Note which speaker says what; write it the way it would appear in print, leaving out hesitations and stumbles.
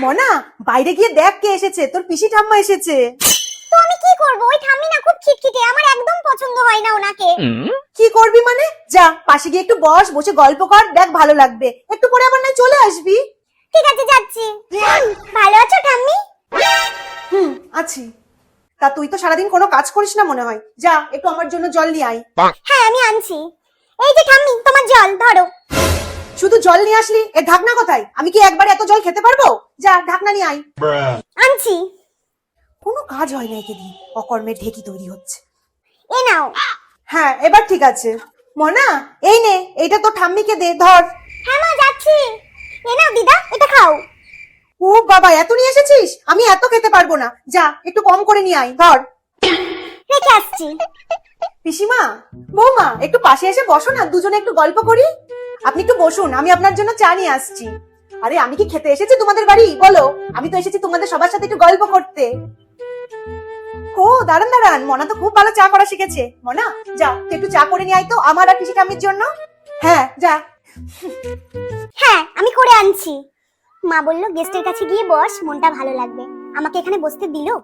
Speaker 1: মনা, বাইরে গিয়ে দেখ কে এসেছে। তোর পিসি ঠাম্মা এসেছে।
Speaker 2: তো আমি কি করব? ওই ঠাম্মি না খুব খিটখিটে, আমার একদম পছন্দ হয় না ওনাকে।
Speaker 1: কি করবি মানে? যা পাশে গিয়ে একটু বসে গল্প কর, দেখ ভালো লাগবে। একটু পরে আবার না চলে আসবি।
Speaker 2: ঠিক আছে, যাচ্ছি। ভালো আছো ঠাম্মি?
Speaker 1: আছি। তা তুই তো সারাদিন কোনো কাজ করিস না মনে হয়। যা একটু আমার জন্য জল নিয়ে আয়।
Speaker 2: হ্যাঁ, আমি আনছি। এই যে ঠাম্মি, তোমার জল ধরো।
Speaker 1: শুধু জল নিয়ে আসলি, এর ঢাকনা কোথায়? আমি কি একবারে এত জল খেতে পারবো? যা ঢাকনা নিয়ে আয়।
Speaker 2: আনছি।
Speaker 1: কোনো কাজ হয় না একে দিয়ে, অকর্মের ঢেকি তৈরি হচ্ছে।
Speaker 2: এ নাও।
Speaker 1: হ্যাঁ, এবার ঠিক আছে। মনা, এই নে, এইটা তো ঠাম্মিকে দে, ধর।
Speaker 2: হ্যাঁ মা, যাচ্ছি। এ নাও দিদা, এটা খাও।
Speaker 1: ও বাবা, এত নিয়ে এসেছিস? আমি এত খেতে পারবো না। যা একটু কম করে নিয়ে আয়, ধর।
Speaker 2: রেখে আসছি।
Speaker 1: পিসিমা, বৌমা, একটু পাশে এসে বসো না, দুজনে একটু গল্প করি। আপনি একটু বসুন, আমি আপনার জন্য চা নিয়ে আসছি। আরে আমি কি খেতে এসেছি তোমাদের বাড়ি? বলো, আমি তো এসেছি তোমাদের সবার সাথে একটু গল্প করতে। ও দাঁড়ান দাঁড়ান, মনা তো খুব ভালো চা করা শিখেছে। মনা, যা তুই একটু চা করে নিয়ে আয় তো আমার আর পিসি ঠাম্মির জন্য। হ্যাঁ যা।
Speaker 2: হ্যাঁ, আমি করে আনছি। মা বললো গেস্টের কাছে গিয়ে বস, মনটা ভালো লাগবে। আমাকে এখানে বসতে দিলো।